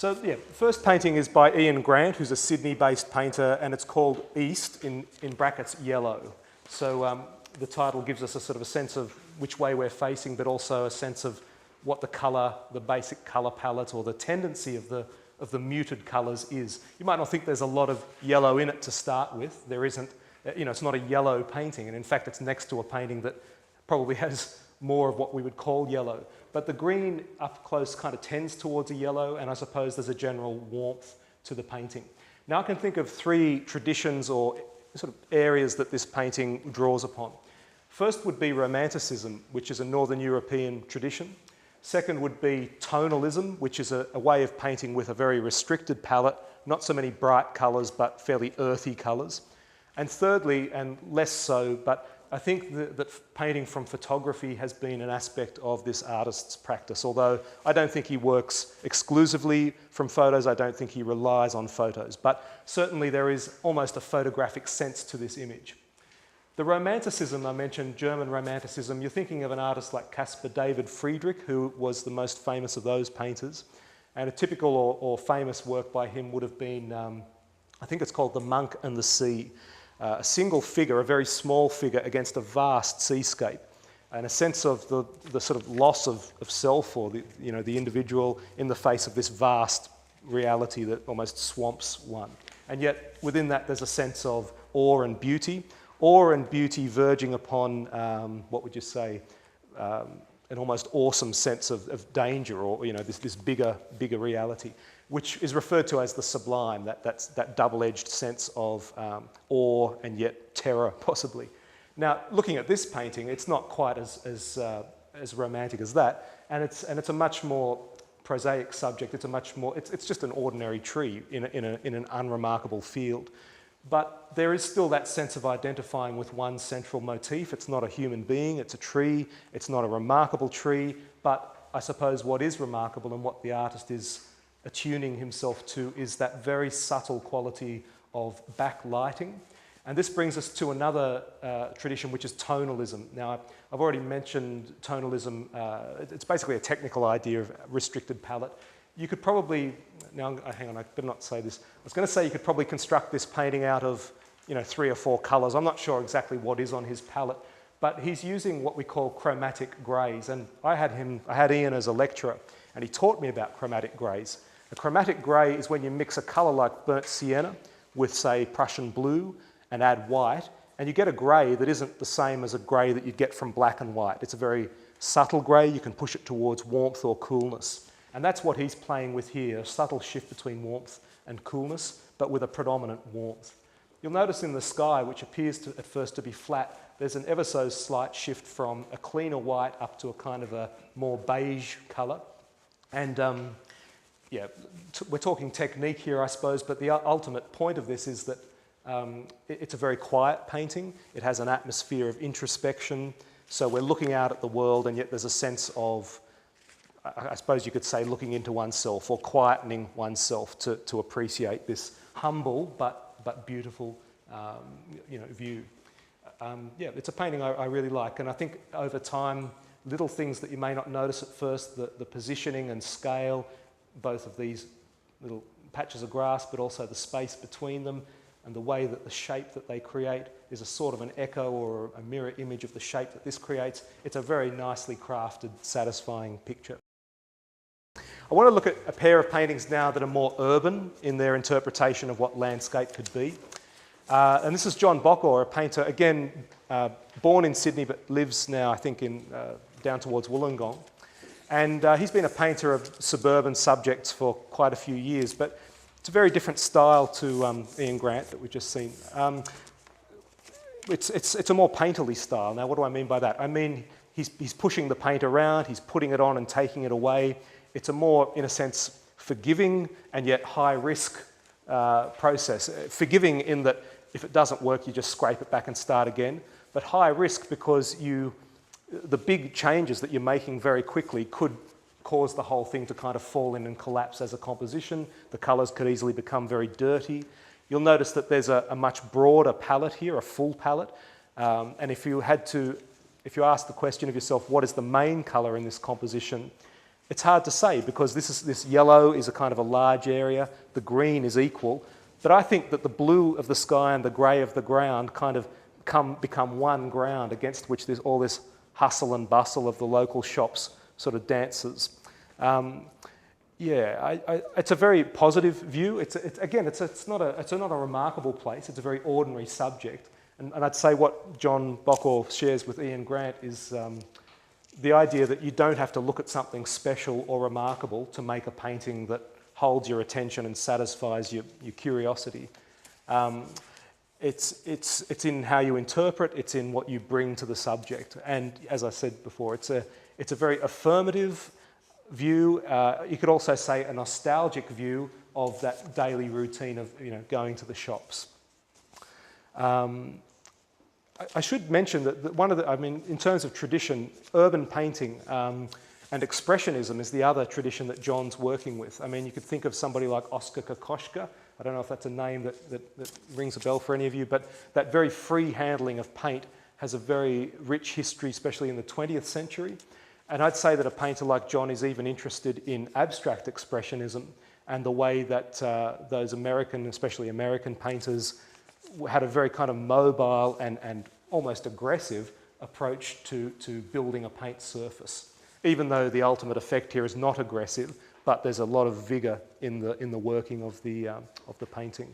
So yeah, the first painting is by Ian Grant, who's a Sydney-based painter, and it's called East, in brackets, yellow. So the title gives us a sort of a sense of which way we're facing, but also a sense of what the colour, the basic colour palette, or the tendency of the muted colours is. You might not think there's a lot of yellow in it to start with. There isn't. You know, it's not a yellow painting, and in fact it's next to a painting that probably has more of what we would call yellow. But the green up close kind of tends towards a yellow, and I suppose there's a general warmth to the painting. Now I can think of three traditions or sort of areas that this painting draws upon. First would be Romanticism, which is a Northern European tradition. Second would be tonalism, which is a way of painting with a very restricted palette, not so many bright colours, but fairly earthy colours. And thirdly, and less so, but I think that painting from photography has been an aspect of this artist's practice, although I don't think he works exclusively from photos, I don't think he relies on photos, but certainly there is almost a photographic sense to this image. The Romanticism I mentioned, German Romanticism, you're thinking of an artist like Caspar David Friedrich, who was the most famous of those painters, and a typical or famous work by him would have been, I think it's called The Monk and the Sea. A single figure, a very small figure against a vast seascape, and a sense of the sort of loss of self, or the individual in the face of this vast reality that almost swamps one. And yet within that there's a sense of awe and beauty verging upon, what would you say, an almost awesome sense of danger, or this bigger reality, which is referred to as the sublime, that double-edged sense of awe and yet terror, possibly. Now, looking at this painting, it's not quite as romantic as that, and it's a much more prosaic subject. It's just an ordinary tree in an unremarkable field. But there is still that sense of identifying with one central motif. It's not a human being, it's a tree, it's not a remarkable tree, but I suppose what is remarkable and what the artist is attuning himself to is that very subtle quality of backlighting. And this brings us to another tradition, which is tonalism. Now, I've already mentioned tonalism. It's basically a technical idea of restricted palette. You could probably, now hang on, I better not say this. I was going to say you could probably construct this painting out of 3 or 4 colours. I'm not sure exactly what is on his palette, but he's using what we call chromatic greys. And I had Ian as a lecturer, and he taught me about chromatic greys. A chromatic grey is when you mix a colour like burnt sienna with, say, Prussian blue and add white, and you get a grey that isn't the same as a grey that you'd get from black and white. It's a very subtle grey. You can push it towards warmth or coolness. And that's what he's playing with here, a subtle shift between warmth and coolness, but with a predominant warmth. You'll notice in the sky, which appears at first to be flat, there's an ever so slight shift from a cleaner white up to a kind of a more beige colour. And yeah, we're talking technique here, I suppose, but the ultimate point of this is that it's a very quiet painting. It has an atmosphere of introspection. So we're looking out at the world, and yet there's a sense of, I suppose you could say, looking into oneself or quietening oneself to appreciate this humble but beautiful view. Yeah, it's a painting I really like, and I think over time, little things that you may not notice at first, the positioning and scale, both of these little patches of grass, but also the space between them, and the way that the shape that they create is a sort of an echo or a mirror image of the shape that this creates. It's a very nicely crafted, satisfying picture. I want to look at a pair of paintings now that are more urban in their interpretation of what landscape could be. And this is John Bokor, a painter, again, born in Sydney but lives now, I think, down towards Wollongong. And he's been a painter of suburban subjects for quite a few years, but it's a very different style to Ian Grant that we've just seen. It's a more painterly style. Now, what do I mean by that? I mean, he's pushing the paint around, he's putting it on and taking it away. It's a more, in a sense, forgiving and yet high-risk process. Forgiving in that if it doesn't work, you just scrape it back and start again. But high risk because the big changes that you're making very quickly could cause the whole thing to kind of fall in and collapse as a composition. The colours could easily become very dirty. You'll notice that there's a much broader palette here, a full palette. And if you ask the question of yourself, what is the main colour in this composition? It's hard to say because this yellow is a kind of a large area, the green is equal, but I think that the blue of the sky and the grey of the ground kind of become one ground against which there's all this hustle and bustle of the local shops sort of dances. It's a very positive view. It's not a remarkable place. It's a very ordinary subject. And I'd say what John Bockhor shares with Ian Grant is the idea that you don't have to look at something special or remarkable to make a painting that holds your attention and satisfies your curiosity. It's in how you interpret, it's in what you bring to the subject. And as I said before, it's a very affirmative view. You could also say a nostalgic view of that daily routine of going to the shops. I should mention that in terms of tradition, urban painting and expressionism is the other tradition that John's working with. I mean, you could think of somebody like Oskar Kokoschka. I don't know if that's a name that rings a bell for any of you, but that very free handling of paint has a very rich history, especially in the 20th century. And I'd say that a painter like John is even interested in abstract expressionism and the way that those especially American painters had a very kind of mobile and almost aggressive approach to building a paint surface. Even though the ultimate effect here is not aggressive, but there's a lot of vigour in the working of the painting.